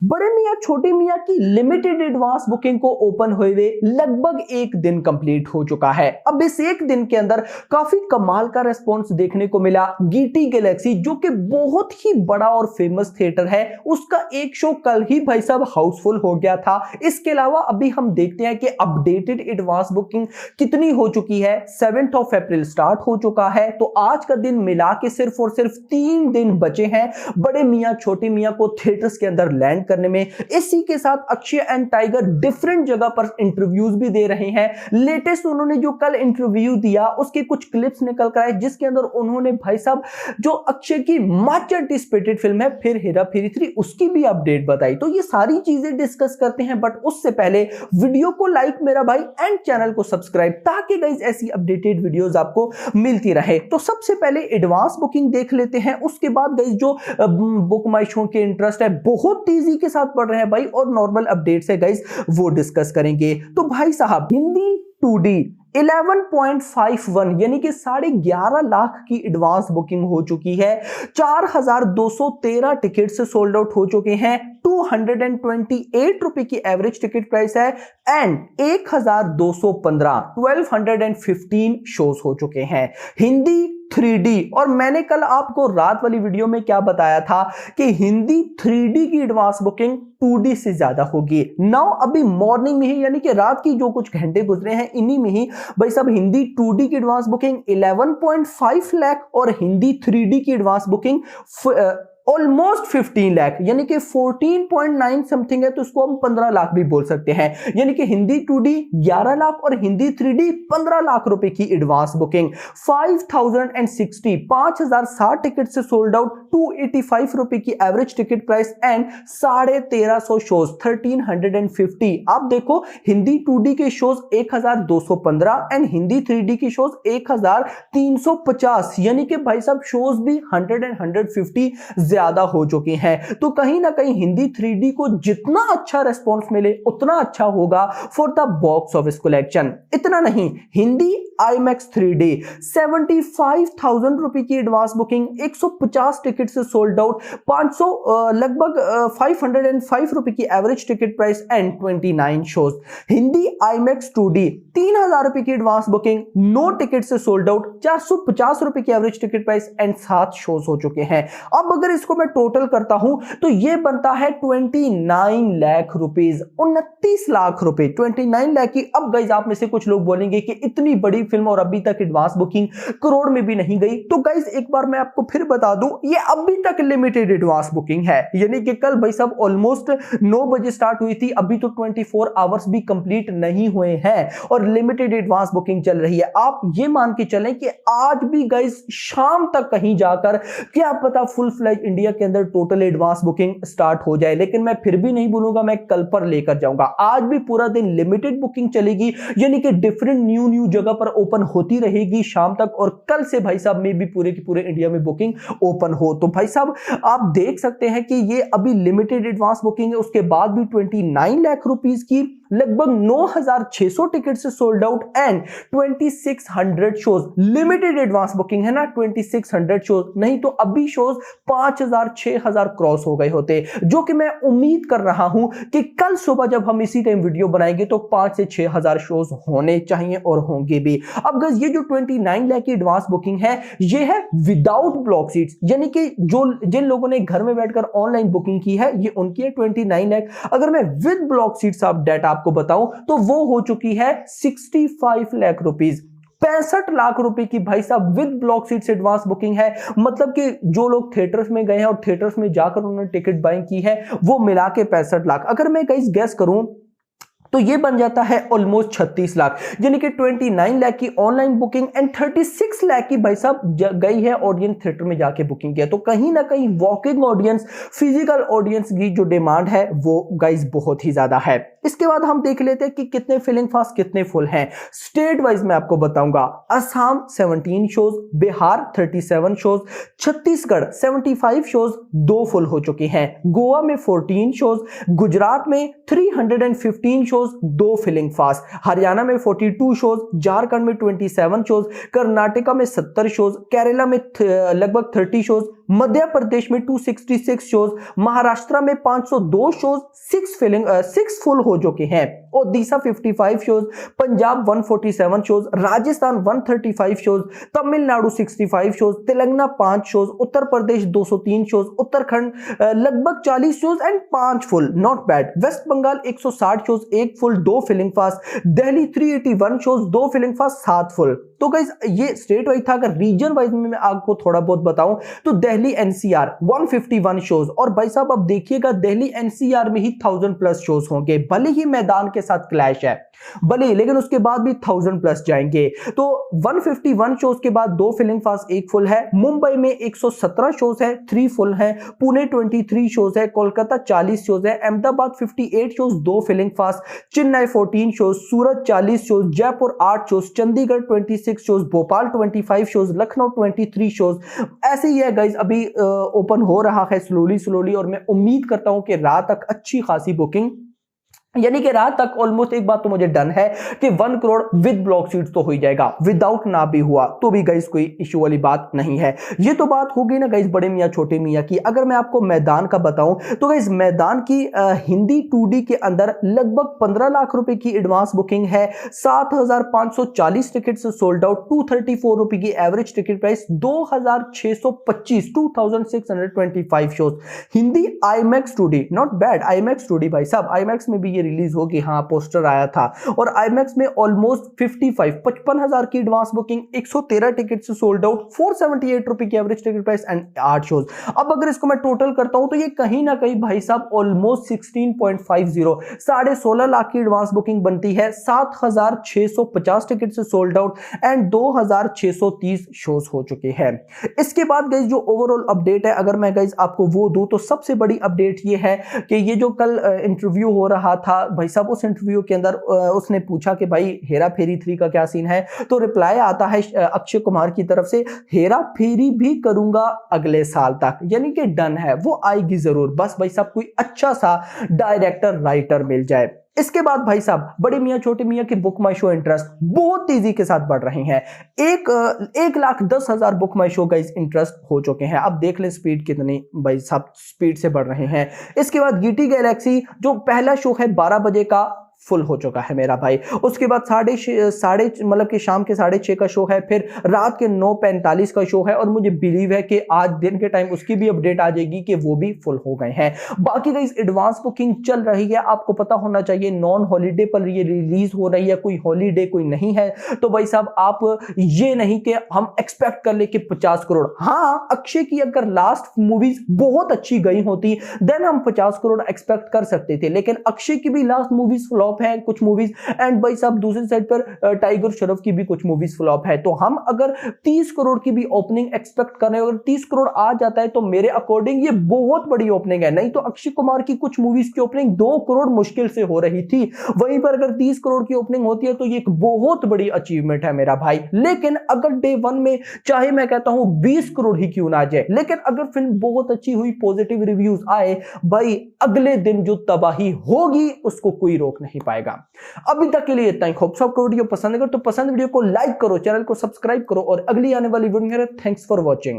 बड़े मियां छोटे मियां की लिमिटेड एडवांस बुकिंग को ओपन हुए लगभग एक दिन कंप्लीट हो चुका है। अब इस एक दिन के अंदर काफी कमाल का रेस्पॉन्स देखने को मिला। GT गैलेक्सी जो कि बहुत ही बड़ा और फेमस थिएटर है, उसका एक शो कल ही भाई साहब हाउसफुल हो गया था। इसके अलावा अभी हम देखते हैं कि अपडेटेड एडवांस बुकिंग कितनी हो चुकी है। 7 अप्रैल स्टार्ट हो चुका है, तो आज का दिन मिला के सिर्फ और सिर्फ 3 दिन बचे हैं बड़े मियां छोटे मियां को थिएटर्स के अंदर लैंड करने में। इसी के साथ अक्षय एंड टाइगर डिफरेंट जगह पर इंटरव्यूज भी दे रहे हैं। लेटेस्ट उन्होंने जो कल इंटरव्यू दिया उसके कुछ क्लिप्स निकल कर आए, जिसके अंदर उन्होंने भाई साहब जो अक्षय की मच एंटिसिपेटेड फिल्म है फिर हेरा फेरी 3 उसकी भी अपडेट बताई। तो ये सारी चीजें डिस्कस करते हैं, बट उससे पहले वीडियो को लाइक मेरा भाई एंड चैनल को सब्सक्राइब, ताकि गाइस ऐसी अपडेटेड वीडियोस आपको मिलती रहे। तो सबसे पहले एडवांस बुकिंग देख लेते हैं, उसके बाद गाइस जो बुक माई शो के इंटरेस्ट है बहुत तेजी के साथ बढ़ रहे हैं भाई, और नॉर्मल अपडेट्स है गाइस वो डिस्कस करेंगे। तो भाई साहब हिंदी 2D 11.51 यानी कि 11.5 लाख की एडवांस बुकिंग हो चुकी है। 4,213 टिकट से सोल्ड आउट हो चुके हैं। 228 रुपए की एवरेज टिकट प्राइस है एंड 1215 शोज हो चुके हैं। हिंदी 3D, और मैंने कल आपको रात वाली वीडियो में क्या बताया था कि हिंदी 3D की एडवांस बुकिंग 2D से ज्यादा होगी। नाउ अभी मॉर्निंग में ही यानी कि रात की जो कुछ घंटे गुजरे हैं इन्हीं में ही भाई साहब हिंदी 2D की एडवांस बुकिंग 11.5 लाख और हिंदी 3D की एडवांस बुकिंग ऑलमोस्ट 15 लाख यानी कि 14.9 समथिंग है, तो इसको हम 15 लाख भी बोल सकते हैं। यानी कि हिंदी 2D 11 लाख और हिंदी 3D 15 लाख रुपए की एडवांस बुकिंग। 5,060 टिकट से सोल्ड आउट, 285 रुपए की average ticket price and 1350 shows 1350। आप देखो हिंदी 2D के शोज 1215 एंड हिंदी 3D के शोज 1350, यानी कि भाई साहब शोज भी 150 ज्यादा हो चुके हैं। तो कहीं ना कहीं हिंदी 3D को जितना अच्छा रेस्पॉन्स मिले उतना अच्छा होगा for the box office collection. इतना नहीं, हिंदी IMAX 3D 75,000 रुपए की एडवांस बुकिंग, 150 टिकट से सोल्ड आउट, 500 लगभग 505 रुपए की average ticket price and 29 shows. Hindi IMAX 2D 3,000 रुपए की एडवांस बुकिंग, 9 टिकट से सोल्ड आउट, 450 रुपए की average ticket price and 7 shows हो चुके हैं। अब अगर इसको मैं टोटल करता हूं तो यह बनता है 29 लाख रुपीज, 29 लाख रुपए, 29 लाख की। अब गाइज आप में से कुछ लोग बोलेंगे कि इतनी बड़ी फिल्म और अभी तक एडवांस बुकिंग करोड़ में भी नहीं गई। तो गाइज एक बार मैं आपको फिर बता दूं, ये अभी तक लिमिटेड एडवांस बुकिंग है, यानी कि कल भाई साहब ऑलमोस्ट 9 बजे स्टार्ट हुई थी, अभी तो 24 आवर्स भी कंप्लीट नहीं हुए हैं और लिमिटेड एडवांस बुकिंग चल रही है। आप ये मान के चलें कि आज भी गाइज शाम तक कहीं जाकर क्या पता फुल फ्लैज इंडिया के अंदर टोटल एडवांस बुकिंग स्टार्ट हो जाए, लेकिन मैं फिर भी नहीं बोलूंगा, मैं कल पर लेकर जाऊंगा। आज भी पूरा दिन लिमिटेड बुकिंग चलेगी, यानी कि डिफरेंट न्यू जगह पर ओपन होती रहेगी शाम तक, और कल से भाई साहब में भी पूरे की पूरे इंडिया में बुकिंग ओपन हो। तो भाई साहब आप देख सकते हैं कि ये अभी लिमिटेड एडवांस बुकिंग है, उसके बाद भी 29 लाख रुपीस की लगभग 9,600 टिकट से sold out and 2600 shows. Limited advance booking है ना, 2600 शोज, नहीं तो अभी शोज 5,000 6,000 क्रॉस हो गए होते, जो कि मैं उम्मीद कर रहा हूं कि कल सुबह जब हम इसी टाइम वीडियो बनाएंगे तो 5 से 6,000 शोज होने चाहिए और होंगे भी। अब गाइस ये जो 29 लाख की एडवांस बुकिंग है ये है विदाउट ब्लॉक सीट्स, यानी कि जो जिन लोगों ने घर में बैठकर ऑनलाइन बुकिंग की है ये उनकी है 29 लाख। अगर मैं विद ब्लॉक सीट्स आप डाटा आपको बताऊं तो वो हो चुकी है 65 लाख रुपीस, 65 लाख रुपए की भाई साहब with block seats advance booking है। मतलब कि जो लोग थिएटर्स में गए हैं और थिएटर्स में जाकर उन्होंने टिकट बाइंग की है वो मिला के 65 लाख। अगर मैं गाइस गेस करूं तो ये बन जाता है ऑलमोस्ट 36 लाख, यानी कि 29 लाख की ऑनलाइन बुकिंग एंड 36 लाख की भाई साहब गई है ऑडियंस थिएटर में जाके बुकिंग किया। तो कहीं ना कहीं वॉकिंग ऑडियंस, फिजिकल ऑडियंस की जो डिमांड है वो गाइस बहुत ही ज्यादा है। इसके बाद हम देख लेते हैं कि कितने फिलिंग फास्ट कितने फुल हैं। स्टेट वाइज मैं आपको बताऊंगा, Assam 17 shows, Bihar 37 shows, Chhattisgarh 75 shows 2 full हो चुके हैं, गोवा में 14 शोज, गुजरात में 315 शोज 2 फिलिंग फास्ट, हरियाणा में 42 शोज, झारखंड में 27 शोज, कर्नाटका में 70 शोज, केरला में लगभग 30 शोज, मध्य प्रदेश में 266 शोज, महाराष्ट्र में 502 शोज, 6 फुल हो चुके हैं। Odisha 55 shows, Punjab 147 shows, Rajasthan 135 shows, Tamil Nadu 65 shows, Telangana 5 shows, Uttar Pradesh 203 shows, Uttarakhand लगभग 40 shows and 5 full, not bad. West Bengal 160 shows, 1 full 2 filling fast, Delhi 381 shows, 2 filling fast 7 full. तो गाइस ये स्टेट वाइज था। अगर रीजन वाइज में मैं आपको थोड़ा बहुत बताऊं तो दिल्ली एनसीआर 151 शोज, और भाई साहब अब देखिएगा दिल्ली एनसीआर में ही 1000+ शोज होंगे, भले ही मैदान के साथ क्लैश है भले, लेकिन उसके बाद भी 1000+ जाएंगे। तो 151 शोज के बाद 2 फिलिंग फास्ट 1 फुल है। मुंबई में 117 शोज है, 3 फुल है। पुणे 23 शोज है, कोलकाता 40 शोज है, Ahmedabad 58 shows, 2 filling fast, Chennai 14 shows, Surat 40 shows, Jaipur 8 shows, Chandigarh 26 shows, Bhopal 25 shows, Lucknow 23 shows. ऐसे ही है गाइज, अभी ओपन हो रहा है स्लोली, और मैं उम्मीद करता हूं कि रात तक अच्छी खासी बुकिंग, यानी कि रात तक ऑलमोस्ट एक बात तो मुझे डन है कि 1 करोड़ विद ब्लॉक सीट्स तो हो ही जाएगा, विदाउट ना भी हुआ तो भी गाइस कोई इश्यू वाली बात नहीं है। ये तो बात हो गई ना गाइस बड़े मियां छोटे मियां की। अगर मैं आपको मैदान का बताऊं तो गाइस मैदान की हिंदी 2D के अंदर लगभग 15 लाख रुपए की एडवांस बुकिंग है, 7540 टिकट्स सोल्ड आउट, 234 रुपए की average ticket price, 2625 2625 shows. Hindi IMAX 2D, not bad, IMAX 2D भाई साहब, IMAX में भी रिलीज होगी, हाँ पोस्टर आया था। और IMAX में ऑलमोस्ट 55,000 की एडवांस बुकिंग, 113 टिकट से सोल्ड आउट, 478 रुपए की average ticket price and 8 shows. अब अगर इसको मैं टोटल करता हूं तो ये कहीं ना कहीं भाई साहब ऑलमोस्ट 16.50 16.5 लाख की एडवांस बुकिंग बनती है, 7,650 टिकट से सोल्ड आउट एंड 2,630 शोज हो चुके हैं। इसके बाद गाइस जो ओवरऑल अपडेट है, अगर मैं गाइस आपको वो दूं तो सबसे बड़ी अपडेट ये है कि ये जो कल इंटरव्यू हो रहा था भाई साहब, उस इंटरव्यू के अंदर उसने पूछा कि भाई हेरा फेरी 3 का क्या सीन है, तो रिप्लाई आता है अक्षय कुमार की तरफ से, हेरा फेरी भी करूंगा अगले साल तक, यानी कि डन है, वो आएगी जरूर, बस भाई साहब कोई अच्छा सा डायरेक्टर राइटर मिल जाए। इसके बाद भाई साहब बड़े मियां छोटे मियां की बुक माई शो इंटरेस्ट बहुत तेजी के साथ बढ़ रहे हैं। 1,10,000 बुक माई शो का इंटरेस्ट हो चुके हैं। अब देख लें स्पीड कितनी भाई साहब स्पीड से बढ़ रहे हैं। इसके बाद GT गैलेक्सी जो पहला शो है 12 बजे का फुल हो चुका है मेरा भाई। उसके बाद साढ़े मतलब कि शाम के 6:30 का शो है, फिर रात के 9:45 का शो है, और मुझे बिलीव है कि आज दिन के टाइम उसकी भी अपडेट आ जाएगी कि वो भी फुल हो गए हैं। बाकी गाइस एडवांस बुकिंग चल रही है, आपको पता होना चाहिए नॉन हॉलीडे पर ये रिलीज हो रही है, कोई हॉलीडे कोई नहीं है। तो भाई साहब आप ये नहीं कि हम एक्सपेक्ट कर ले कि 50 करोड़, हाँ अक्षय की अगर लास्ट मूवीज बहुत अच्छी गई होती देन हम 50 करोड़ एक्सपेक्ट कर सकते थे, लेकिन अक्षय की भी लास्ट मूवीज फ्लॉप है कुछ मूवीज, एंड भाई साहब दूसरी साइड पर टाइगर श्रॉफ की भी कुछ मूवीज फ्लॉप है। तो हम अगर 30 करोड़ की भी ओपनिंग एक्सपेक्ट कर रहे हैं, अगर 30 करोड़ आ जाता है तो मेरे अकॉर्डिंग ये बहुत बड़ी ओपनिंग है। नहीं तो अक्षय कुमार की कुछ मूवीज की ओपनिंग 2 करोड़ मुश्किल से हो रही थी, वहीं पर अगर 30 करोड़ की ओपनिंग होती है तो ये एक बहुत बड़ी अचीवमेंट है मेरा भाई। लेकिन अगर डे 1 में चाहे मैं कहता हूं 20 करोड़ ही क्यों ना जाए, लेकिन अगर फिल्म बहुत अच्छी हुई, पॉजिटिव रिव्यूज आए, भाई अगले दिन जो तबाही होगी उसको कोई रोक नहीं पाएगा। अभी तक के लिए इतना ही। होप सो आपको वीडियो पसंद है तो पसंद वीडियो को लाइक करो, चैनल को सब्सक्राइब करो, और अगली आने वाली वीडियो में थैंक्स फॉर वॉचिंग।